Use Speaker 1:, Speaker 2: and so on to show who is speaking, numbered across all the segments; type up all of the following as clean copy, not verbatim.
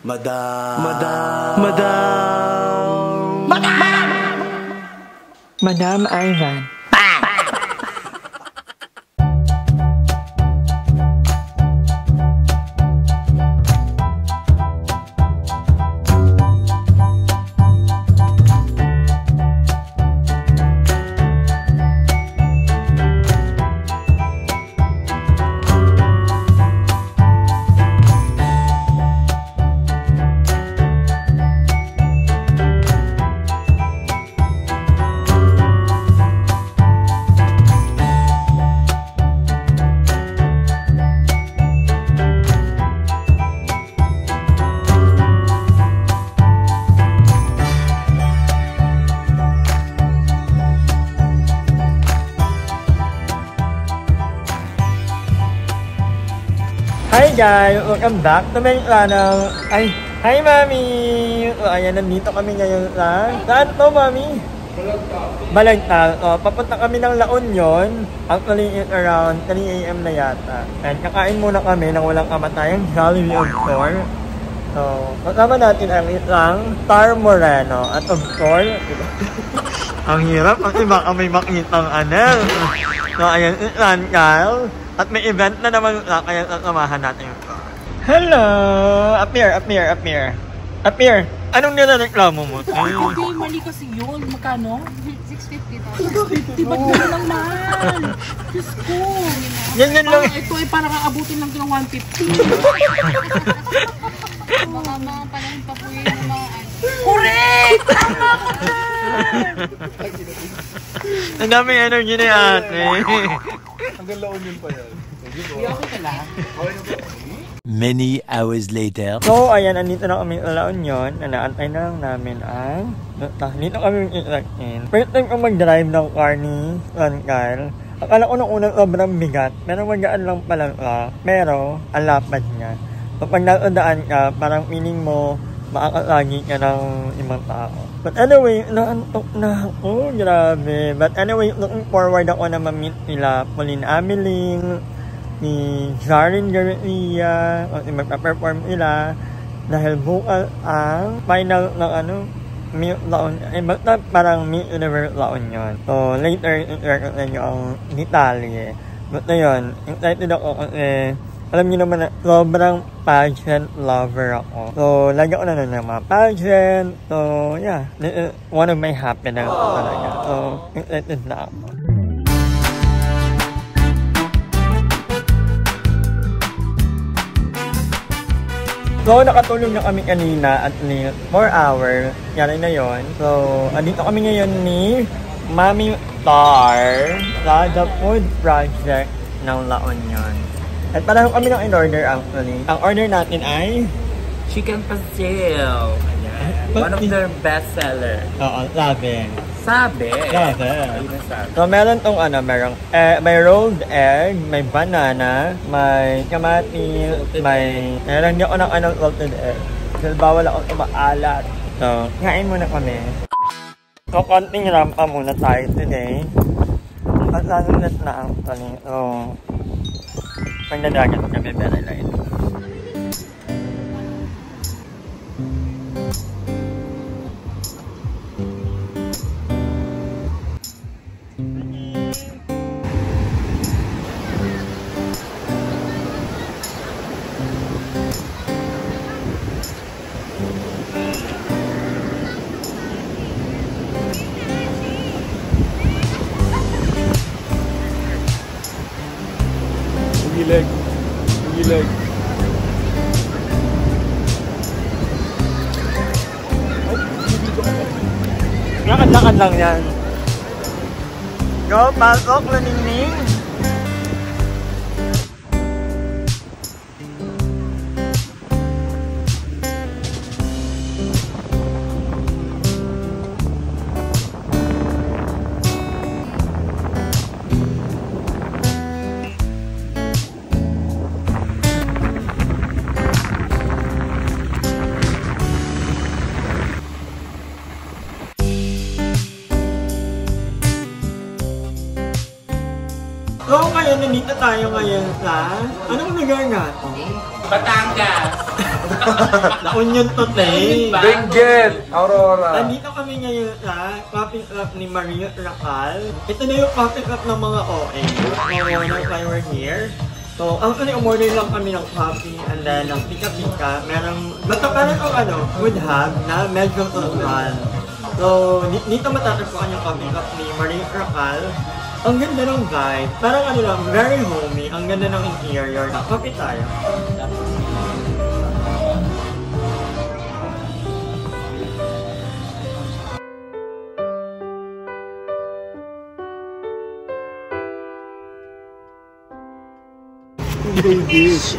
Speaker 1: Madam.
Speaker 2: Madam Ivan. Hi guys! Welcome back to my channel. Hi Mami! Ayan, nandito kami ngayon saan to Mami? Balagtas. Papunta kami ng La Union. Actually, it's around 3 AM na yata. And kakain muna kami ng walang kamatayang Jollibee of course. So, kasama natin ang isang Star Moreno. At of course, ang hirap kasi baka may makitang anel. So, ayan, isang Kyle. At may event na naman kaya sasamahan natin ito. Hello! Appear! Anong nilareklamo mo?
Speaker 3: Hindi, mali kasi yun. Magkano? 650. Ba't mo lang mahal? Diyos ko.
Speaker 2: Yan lang.
Speaker 3: Ito ay parang aabutin lang ng 150.
Speaker 4: Baka mga panahon pa po yung mga
Speaker 3: Correct! Tama ko dyan!
Speaker 2: Ang daming energy ni ate.
Speaker 1: Hanggang La Union pa yan.
Speaker 3: Kuya, okay ka lang?
Speaker 1: Many hours later.
Speaker 2: So, ayan, andito na kami sa La Union. Naantay na lang namin ang... Dito kami mag-in. First time ko mag-drive ng car ni Kyle. Akala ko nung unang sobrang bigat. Pero magaan lang pala pero, ang lapad niya. So, pag natandaan ka, parang feeling mo, makakasagi ka ng ibang tao. But anyway, naantok na ako. Grabe. But anyway, looking forward ako na ma-meet nila Pauline Ameling, ni Jaren Garcia, kasi magpa-perform nila. Dahil bukas ang final ng Miss La Union. Basta parang Miss Universe La Union. So, later, i-record na nyo ang detalye. Basta yun, excited ako kasi alam niyo naman na sobrang pageant lover ako. So, lagi ako nanonood ng mga pageant. So, yeah. This is one of my happiness talaga. So, excited na ako. So, nakatulog na kami kanina at least 4 hours. Yari na yon. So, andito kami ngayon ni Mami Star sa The Food Project ng La Union. At parang kami ng in-order actually. Ang order natin ay
Speaker 3: Chicken pastel. One of their best seller.
Speaker 2: oo, sabi.
Speaker 3: Sabi.
Speaker 2: So meron tong may rolled egg, may banana, may kamatis, meron din ako ng salted egg. Dahil bawal ako maalat. So, kain muna kami. So, konting rampa muna tayo today. At nanulat na actually. So, pag nadagat kami, very light. Gilag. Lakad-lakad lang yan. Go, pasok, laningning. So, ngayon, nandito tayo ngayon sa... Anong lugar natin?
Speaker 3: Batangas.
Speaker 2: La Union to Tay.
Speaker 1: Benguet! Aurora!
Speaker 2: Nandito kami ngayon sa coffee shop ni Maria Racal. Ito na yung coffee shop ng mga OA. That's why we're here. So, actually, umorder lang kami ng coffee and then ng pika-pika. Basta parang would have na medyo total. So, dito matatagpuan yung coffee shop ni Maria Racal. Ang ganda ng vibe. Parang lang, very homey. Ang ganda ng interior. Coffee tayo.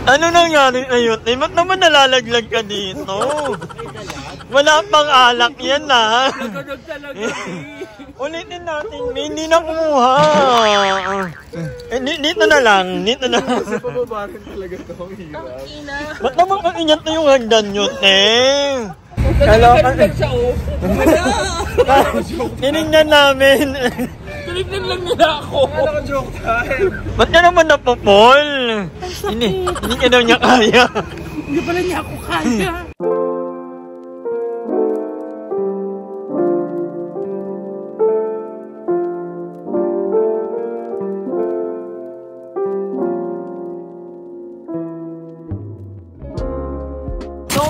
Speaker 2: Ano nangyari ngayon? Eh, ba't naman nalalaglag ka dito? Wala pang alak yan na.
Speaker 3: Nagkanog talaga
Speaker 2: Ulitin natin, hindi na kumuha. Dito na lang, dito na.
Speaker 1: Kasi pababaran talaga ito, ang hirap.
Speaker 2: Ba't naman kaingat na yung hagdan yun, eh?
Speaker 3: Nagkanog siya, oh.
Speaker 2: Tinignan namin.
Speaker 3: Tinignan lang nila ako.
Speaker 1: Naka-joke time.
Speaker 2: Ba't ka naman napapol? Hindi ka daw niya kaya.
Speaker 3: Hindi pala niya ako kaya.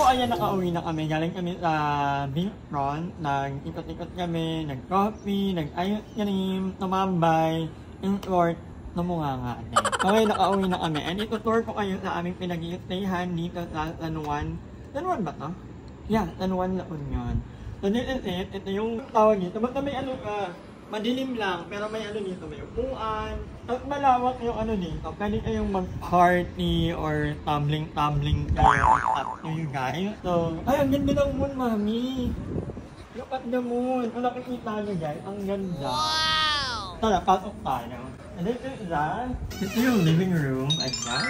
Speaker 2: Ayan, nakauwi na kami. Galing kami sa beachfront. Nag-ikot-ikot kami, nag-coffee, nag-ayot-yanim, tumambay, in short, namunganga. Okay, nakauwi na kami. And itutour ko kayo sa aming pinag-iistayan dito sa San Juan. San Juan ba to? Yeah, San Juan, La Union. So this is it. Ito yung tawag dito. Basta may madilim lang, pero may dito, may upuan. At malawak yung dito. Pwede kayong mag-party or tumbling kayo. Up to you guys. So, ay, ang ganda ng moon, mami. Look at the moon. Kung nakikita nyo guys, ang ganda. Wow! Tara, pasok tayo. And this is ito yung living room. Ayan.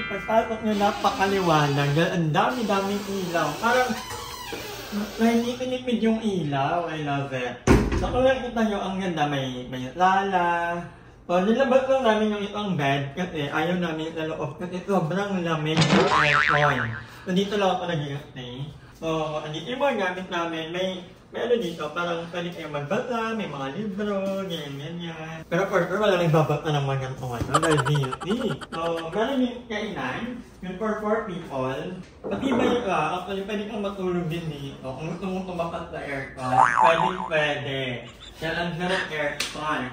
Speaker 2: Pagpasok nyo, napakaliwanag. Ang dami-daming ilaw. Parang, hindi pinipid yung ilaw. I love it. So kung nakikita nyo, ang ganda, may lala. So nilabas lang namin yung itong bed kasi ayaw namin sa loob kasi sobrang lamig ng aircon. So dito lang ako nag-i-stay. So andito yung mga gamit namin. May dito, parang pwede kayo magbasa, may mga libro, ganyan. Pero for sure, wala nang babasa ng mga gantuan. Dahil beauty. So meron yung kainan. Yun for 4 people. Matibay ka, actually pwede kang matulog din dito. Kung gusto mong tumakas sa aircon, pwede. Yan ang ganang aircon.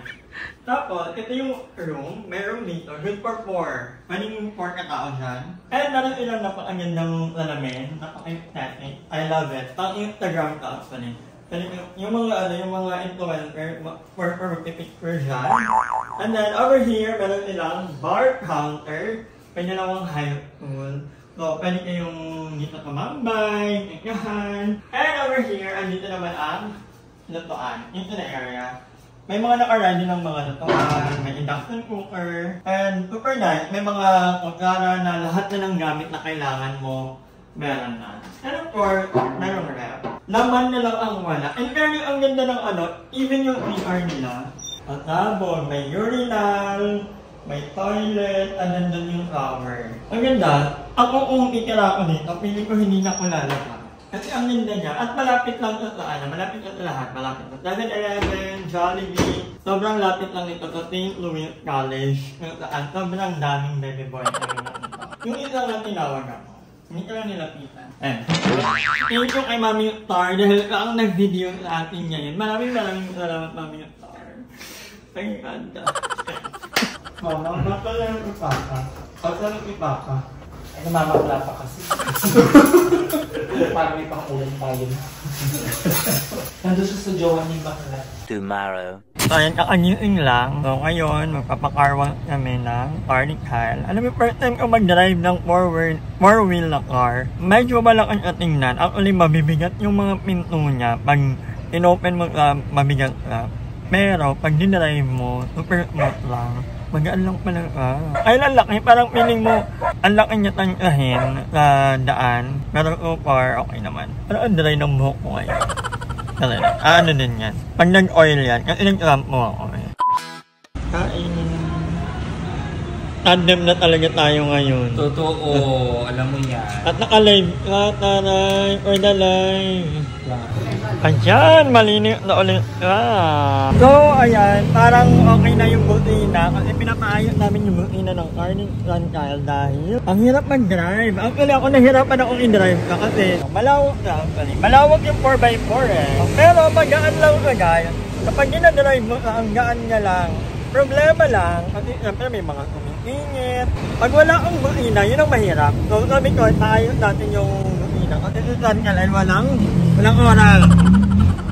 Speaker 2: Tapos, ito yung room. Meron dito, good for 4. Pwede yung 4 katao dyan. And meron ilang napakagandang salamin. Napaka-aesthetic. I love it. Pang Instagram ka actually. Yung mga influencer for picture dyan. And then over here, meron ilang bar counter. Pwede lang high school. So, pwede kayong dito tumambay, ikahan. And over here, andito naman ang lutuan. Ito na area. May mga naka-ready ng mga lutuan, may induction cooker. And super nice, may mga kutsara na lahat na ng gamit na kailangan mo, meron na. And of course, meron rep. Laman na lang ang wala. And very ang ganda ng even yung PR nila. Matabo, may urinal, may toilet, and then doon yung shower. Ang ganda, ako kung titira ako dito, piling ko hindi na ako lalabas. Kasi ang ganda niya, at malapit lang sa malapit sa lahat, malapit sa 7-Eleven, Jollibee. Sobrang lapit lang ito sa St. Louis College. Sobrang daming baby boy na nakita. Yung isa lang tinawag ako. Hindi ka lang nilapitan. Thank you kay Mami Star dahil ang nag-video sa atin ngayon. Maraming salamat Mami Star. Ang ganda. Mama, baka lang yung ipaka. Baka lang yung ipaka.
Speaker 3: Ay, namamagla pa kasi. Parang may pang-ulan tayo. Nandun siya sa jowa niya bakla.
Speaker 1: Tomorrow.
Speaker 2: So, ayan, kakanyuing lang. So, ngayon, magpapakarwang kami ng party car. Alam mo, first time ko mag-drive ng four-wheel na car. Medyo malaking tingnan. Actually, mabibigat yung mga pinto niya. Pag in-open mo, mabigat ka. Pero, pag dinrive mo, super smooth lang. Magaan lang pala ay, ang laki. Parang feeling mo, ang laki niya tangkahin sa daan. Pero so far, okay naman. Pero ang dry ng buhok ko ngayon. Ano din yan? Pag nag-oil yan, kasi nag-lamp mo ako eh. Kain. tandem na talaga tayo ngayon.
Speaker 5: Totoo, alam mo yan.
Speaker 2: At naka-live ka, taray, for the live. Ayan, malinis na ulit. So, ayan, parang okay na yung butina. Kasi pinapayot namin yung butina ng car ni Kyle dahil ang hirap mag-drive. Actually, ako nahirapan akong i-drive ka kasi malawak ka actually. Malawak yung 4x4 eh. Pero magaan lang ka guys. Kapag ginadrive mo, ang gaan niya lang. Problema lang, kasi siyempre may mga kumingit. Pag wala kang butina, yun ang mahirap. So, sabi ko, tayo natin yung butina. Kasi susan ka lang, walang oras.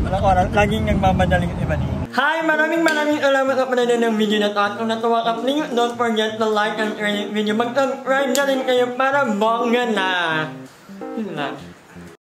Speaker 2: Walang oras. Laging nagmamadaling iba dito. Hi! Maraming salamat sa panonood ng video na ito. At kung natuwa ka, please don't forget to like and share the video. Mag-subscribe na rin kayo para bongga na. Yun na.